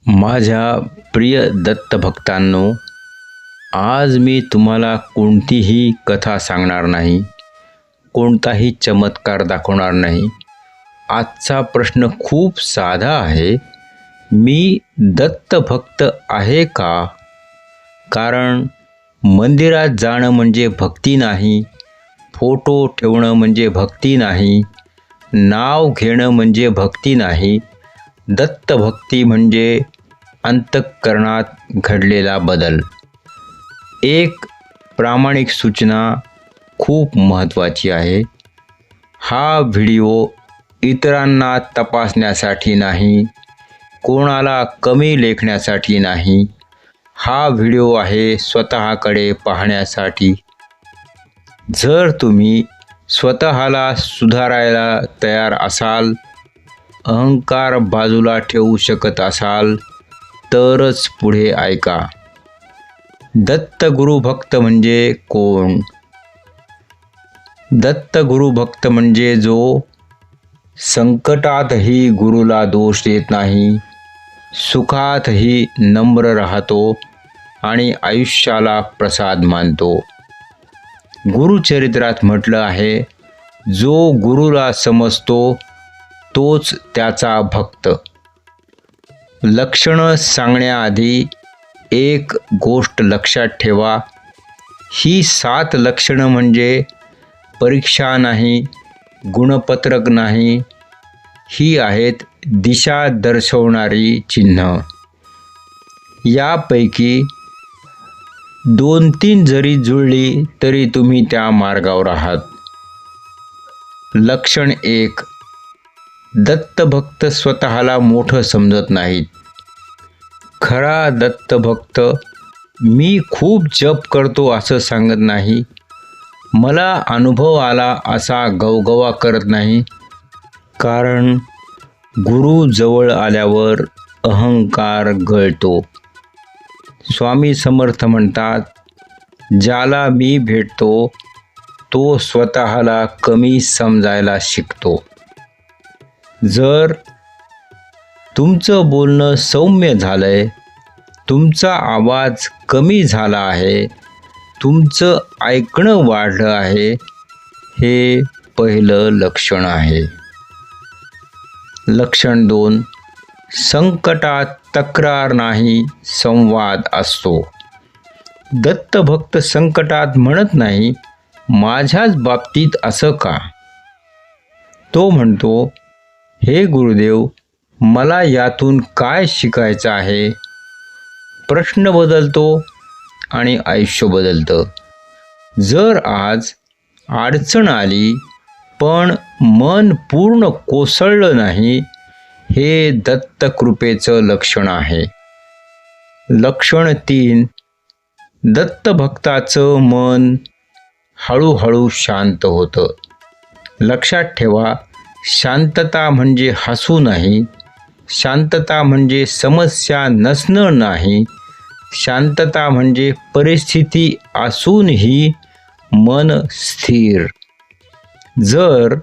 माझ्या प्रिय दत्तभक्तांनो, आज मी तुम्हाला कोणतीही कथा सांगणार नाही, कोणताही चमत्कार दाखवणार नाही. आजचा प्रश्न खूप साधा आहे. मी दत्तभक्त आहे का? कारण मंदिरात जाणं म्हणजे भक्ती नाही, फोटो ठेवणं म्हणजे भक्ती नाही, नाव घेणं म्हणजे भक्ती नाही. दत्तभक्ती म्हणजे अंतःकरणात घडलेला बदल. एक प्रामाणिक सूचना खूप महत्त्वाची आहे. हा व्हिडिओ इतरांना तपासण्यासाठी नाही, कोणाला कमी लेखण्यासाठी नाही. हा व्हिडिओ आहे स्वतःकडे पाहण्यासाठी. जर तुम्ही स्वतःला सुधारायला तयार असाल, अहंकार बाजूला ठेवू शकत असाल, तरच पुढे ऐका. दत्तगुरू भक्त म्हणजे कोण? दत्तगुरू भक्त म्हणजे जो संकटातही गुरुला दोष देत नाही, सुखातही नम्र राहतो आणि आयुष्याला प्रसाद मानतो. गुरुचरित्रात म्हटलं आहे, जो गुरुला समजतो तोच त्याचा भक्त. लक्षणं सांगण्याआधी एक गोष्ट लक्षात ठेवा. ही 7 लक्षणं म्हणजे परीक्षा नाही, गुणपत्रक नाही. ही आहेत दिशा दर्शवणारी चिन्ह. यापैकी 2-3 जरी जुळली तरी तुम्ही त्या मार्गावर आहात. लक्षण 1. दत्तभक्त स्वतःला मोठं समजत नाहीत. खरा दत्तभक्त मी खूप जप करतो असं सांगत नाही, मला अनुभव आला असा गवगवा करत नाही. कारण गुरु जवळ आल्यावर अहंकार गळतो. स्वामी समर्थ म्हणतात, ज्याला मी भेटतो तो स्वतःला कमी समजायला शिकतो. जर तुमचं बोलणं सौम्य झालंय, तुमचा आवाज कमी झाला आहे, तुमचं ऐकणं वाढलं आहे, हे पहिलं लक्षण आहे. लक्षण 2. संकटात तक्रार नाही, संवाद असतो. दत्तभक्त संकटात म्हणत नाही, माझ्याच बाबतीत असं का? तो म्हणतो, हे गुरुदेव, मला यातून काय शिकायचं आहे? प्रश्न बदलतो आणि आयुष्य बदलतं. जर आज अडचण आली पण मन पूर्ण कोसळलं नाही, हे दत्तकृपेचं लक्षण आहे. लक्षण 3. दत्तभक्ताचं मन हळूहळू शांत होतं. लक्षात ठेवा, शांतता म्हणजे हसू नाही, शांतता म्हणजे समस्या नसणं नाही, शांतता म्हणजे परिस्थिती असूनही मन स्थिर. जर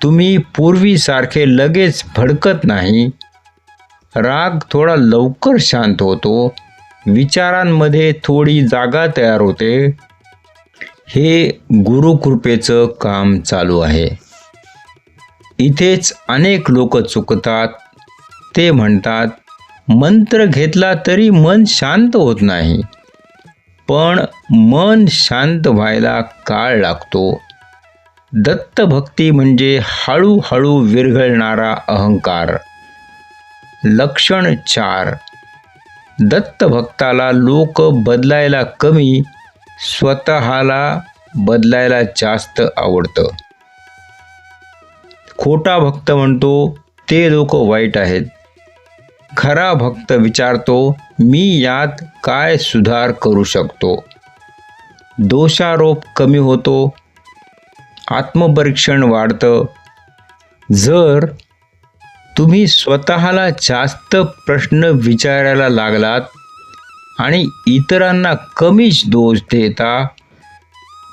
तुम्ही पूर्वीसारखे लगेच भडकत नाही, राग थोडा लवकर शांत होतो, विचारांमध्ये थोडी जागा तयार होते, हे गुरुकृपेचं काम चालू आहे. इथेच अनेक लोक चुकतात. ते म्हणतात, मंत्र घेतला तरी मन शांत होत नाही. पण मन शांत व्हायला काळ लागतो. दत्तभक्ती म्हणजे हळूहळू विरघळणारा अहंकार. लक्षण 4. दत्तभक्ताला लोक बदलायला कमी, स्वतःला बदलायला जास्त आवडतं. खोटा भक्त म्हणतो, ते लोक वाईट आहेत. खरा भक्त विचारतो, मी यात काय सुधार करू शकतो? दोषारोप कमी होतो, आत्मपरीक्षण वाढतं. जर तुम्ही स्वतःला जास्त प्रश्न विचारायला लागलात आणि इतरांना कमीच दोष देता,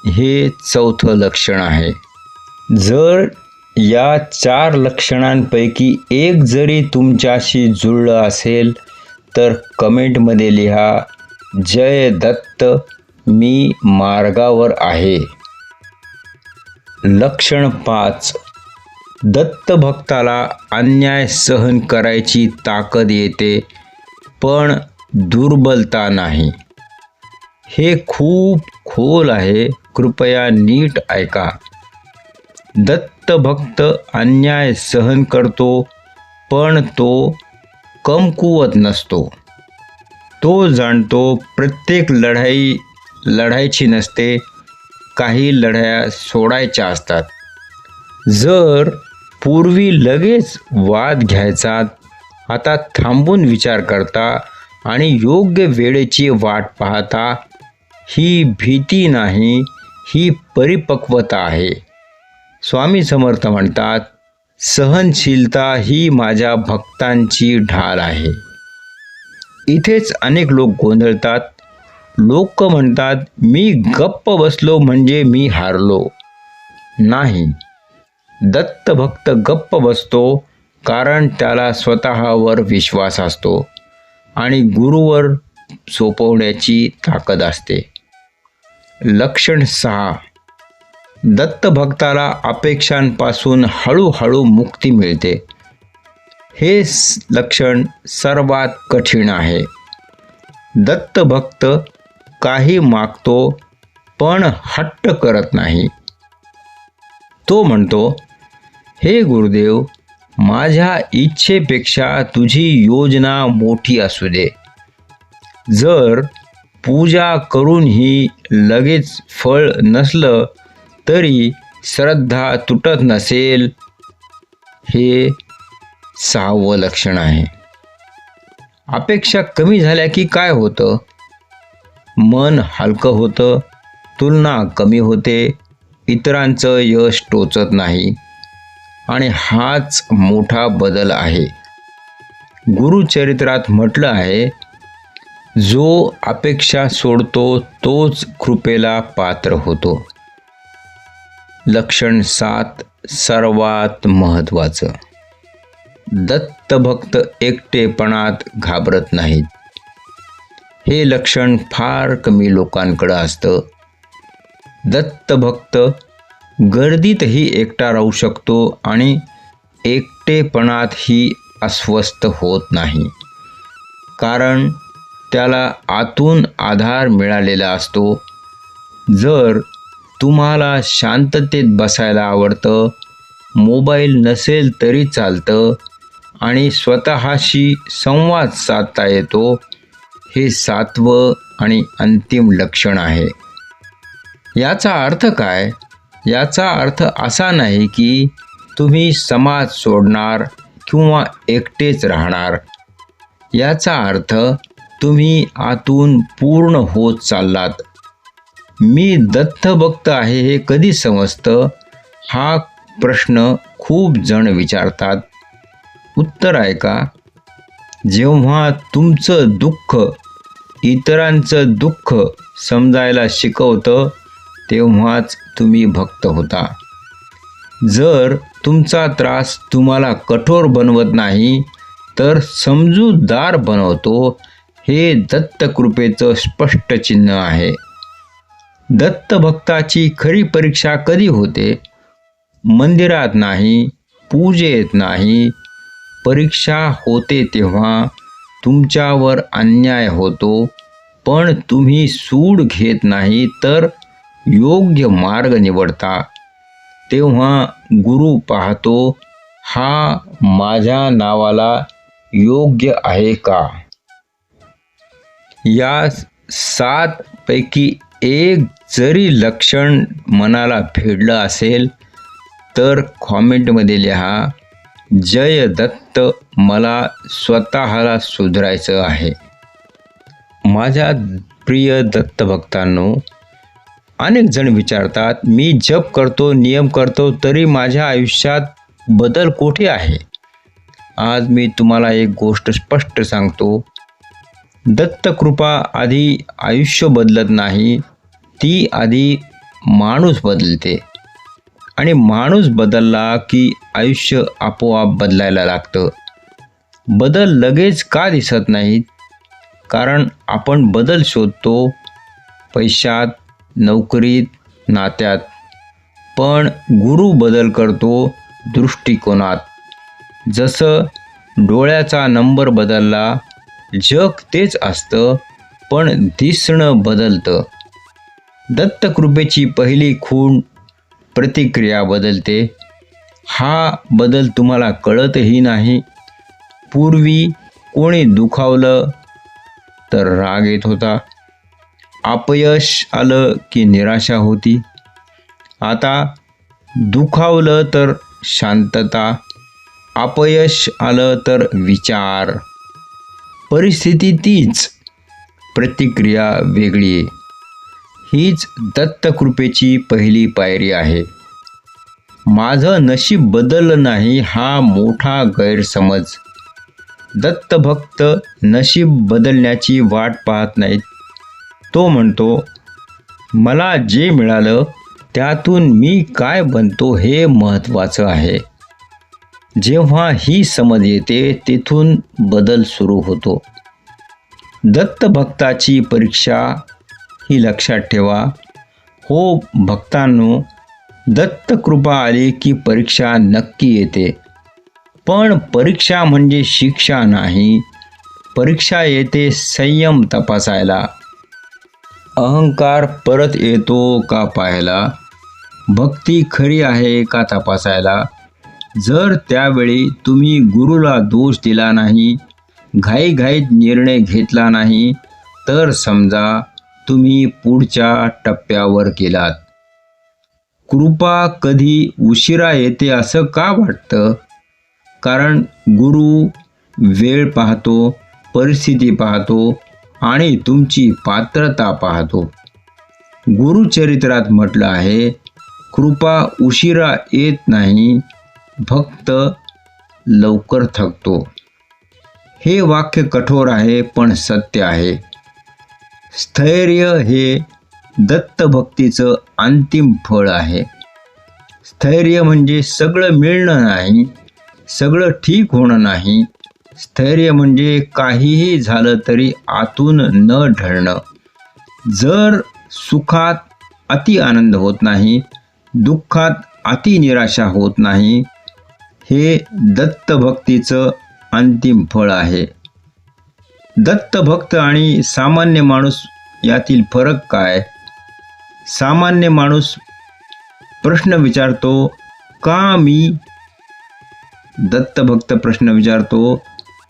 हे 4थं लक्षण आहे. जर या 4 लक्षणांपैकी एक जरी तुमच्याशी जुळलं असेल तर कमेंटमध्ये लिहा जय दत्त, मी मार्गावर आहे. लक्षण 5. दत्त भक्ताला अन्याय सहन करायची ताकद येते, पण दुर्बलता नाही. हे खूप खोल आहे, कृपया नीट ऐका. दत्त भक्त अन्याय सहन करतो, पण तो कमकुवत नसतो. तो जाणतो प्रत्येक लढाई लढायची नसते, काही लढाया सोडायच्या असतात. जर पूर्वी लगेच वाद घ्यायचा, आता थांबून विचार करता आणि योग्य वेळेची वाट पाहता, ही भीती नाही, ही परिपक्वता आहे. स्वामी समर्थ म्हणतात, सहनशीलता ही माझ्या भक्तांची ढाल आहे. इथेच अनेक लोक गोंधळतात. लोक म्हणतात, मी गप्प बसलो म्हणजे मी हारलो. नाही, दत्त भक्त गप्प बसतो कारण त्याला स्वतःवर विश्वास असतो आणि गुरुवर सोपवण्याची ताकद असते. लक्षण 6. दत्त भक्ताला अपेक्षांपासून हळूहळू मुक्ती मिळते. हे लक्षण सर्वात कठीण आहे. दत्त भक्त काही मागतो, पण हट्ट करत नाही. तो म्हणतो, हे गुरुदेव, माझ्या इच्छेपेक्षा तुझी योजना मोठी असू दे. जर पूजा करूनही लगेच फळ नसलं तरी श्रद्धा तुटत नसेल, हे 6वं लक्षण आहे. अपेक्षा कमी झाल्या की काय होतं? मन हलकं होतं, तुलना कमी होते, इतरांचं यश टोचत नाही आणि हाच मोठा बदल आहे. गुरुचरित्रात म्हटलं आहे, जो अपेक्षा सोडतो तोच कृपेला पात्र होतो. लक्षण 7 सर्वात महत्त्वाचं. दत्त भक्त एकटेपणात घाबरत नाहीत. हे लक्षण फार कमी लोकांकडं असतं. दत्त भक्त गर्दीतही एकटा राहू शकतो आणि एकटेपणातही अस्वस्थ होत नाही, कारण त्याला आतून आधार मिळालेला असतो. जर तुम्हाला शांततेत बसायला आवडतं, मोबाईल नसेल तरी चालतं आणि स्वतःशी संवाद साधता येतो, हे 7वं आणि अंतिम लक्षण आहे. याचा अर्थ काय? याचा अर्थ असा नाही की तुम्ही समाज सोडणार किंवा एकटेच राहणार. याचा अर्थ तुम्ही आतून पूर्ण होत चाललात. मी दत्त भक्त आहे हे कधी समजतं? हा प्रश्न खूप जण विचारतात. उत्तर आहे का? जेव्हा तुमचं दुःख इतरांचं दुःख समजायला शिकवतं, तेव्हाच तुम्ही भक्त होता. जर तुमचा त्रास तुम्हाला कठोर बनवत नाही, तर समजूतदार बनवतो. हे दत्तकृपेचं स्पष्ट चिन्ह आहे. दत्त भक्ताची खरी परीक्षा कधी होते? मंदिरात नाही, पूजेत नाही. परीक्षा होते तेव्हा तुमच्यावर अन्याय होतो, पण तुम्ही सूड घेत नाही, तर योग्य मार्ग निवडता. तेव्हा गुरु पाहतो, हा माझ्या नावाला योग्य आहे का? या 7 पैकी एक जरी लक्षण मनाला भिडलं असेल तर कॉमेंटमध्ये लिहा, जय दत्त, मला स्वतःला सुधारायचं आहे. माझ्या प्रिय दत्त भक्तांनो, अनेक जण विचारतात, मी जप करतो, नियम करतो, तरी माझ्या आयुष्यात बदल कुठे आहे? आज मी तुम्हाला एक गोष्ट स्पष्ट सांगतो. दत्तकृपा आधी आयुष्य बदलत नाही, ती आधी माणूस बदलते. आणि माणूस बदलला की आयुष्य आपोआप बदलायला लागतं. बदल लगेच का दिसत नाहीत? कारण आपण बदल शोधतो पैशात, नोकरीत, नात्यात, पण गुरु बदल करतो दृष्टिकोनात. जसं डोळ्याचा नंबर बदलला, जग तेच असतं पण दिसणं बदलतं. दत्तकृपेची पहिली खूण प्रतिक्रिया बदलते. हा बदल तुम्हाला कळतही नाही. पूर्वी कोणी दुखावलं तर राग येत होता, अपयश आलं की निराशा होती. आता दुखावलं तर शांतता, अपयश आलं तर विचार. परिस्थिती तीच, प्रतिक्रिया वेगळी. हीच दत्तकृपेची पहिली पायरी आहे. माझं नशीब बदललं नाही हा मोठा गैरसमज. दत्तभक्त नशीब बदलण्याची वाट पाहत नाहीत. तो म्हणतो, मला जे मिळालं त्यातून मी काय बनतो हे महत्त्वाचं आहे. जेव्हा ही समज येते तेथून बदल सुरू होतो. दत्तभक्ताची परीक्षा ही लक्षात ठेवा. हो भक्तांनो, दत्तकृपा आली की परीक्षा नक्की येते. पण परीक्षा म्हणजे शिक्षा नाही. परीक्षा येते संयम तपासायला. अहंकार परत येतो का पाहायला. भक्ती खरी आहे का तपासायला. जर त्यावेळी तुम्ही गुरुला दोष दिला नाही, घाईघाईत निर्णय घेतला नाही, तर समजा तुम्ही पुढच्या टप्प्यावर गेलात. कृपा कधी उशिरा येते असं का वाटतं? कारण गुरु वेळ पाहतो, परिस्थिती पाहतो आणि तुमची पात्रता पाहतो. गुरुचरित्रात म्हटलं आहे, कृपा उशिरा येत नाही, भक्त लवकर थकतो. हे वाक्य कठोर आहे पण सत्य आहे. स्थैर्य हे दत्तभक्तीचं अंतिम फळ आहे. स्थैर्य म्हणजे सगळं मिळणं नाही, सगळं ठीक होणं नाही. स्थैर्य म्हणजे काहीही झालं तरी आतून न ढळणं. जर सुखात अति आनंद होत नाही, दुःखात अति निराशा होत नाही, हे दत्तभक्तीचं अंतिम फळ आहे. दत्तभक्त आणि सामान्य माणूस यातील फरक काय? सामान्य माणूस प्रश्न विचारतो, का मी? दत्तभक्त प्रश्न विचारतो,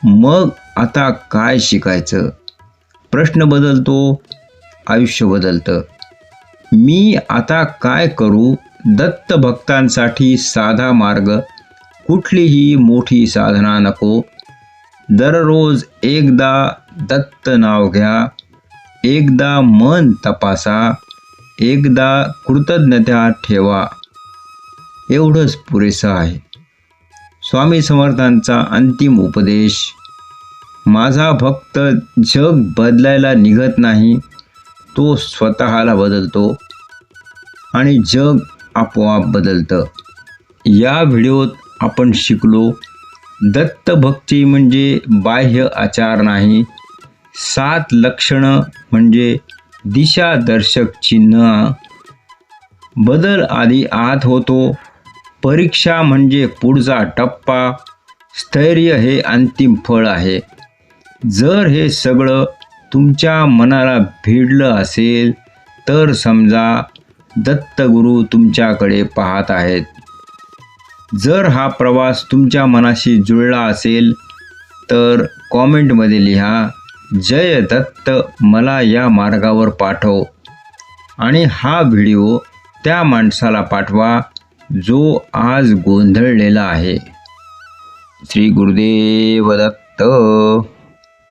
मग आता काय शिकायचं? प्रश्न बदलतो, आयुष्य बदलतं. मी आता काय करू? दत्तभक्तांसाठी साधा मार्ग, कुठलीही मोठी साधना नको. दररोज एकदा दत्त नाव घ्या, एकदा मन तपासा, एकदा कृतज्ञता ठेवा. एवढंच पुरेसं आहे. स्वामी समर्थांचा अंतिम उपदेश. माझा भक्त जग बदलायला निघत नाही, तो स्वतःला बदलतो आणि जग आपोआप बदलतं. या व्हिडिओत आपण शिकलो, दत्तभक्ती म्हणजे बाह्य आचार नाही. 7 लक्षणं म्हणजे दिशादर्शक चिन्ह. बदल आधी आत होतो. परीक्षा म्हणजे पुढचा टप्पा. स्थैर्य हे अंतिम फळ आहे. जर हे सगळं तुमच्या मनाला भिडलं असेल तर समजा दत्तगुरू तुमच्याकडे पाहत आहेत. जर हा प्रवास तुमच्या मनाशी जुळला असेल तर कॉमेंटमध्ये लिहा, जय दत्त, मला या मार्गावर पाठव. आणि हा व्हिडिओ त्या माणसाला पाठवा जो आज गोंधळलेला आहे. श्री गुरुदेव दत्त.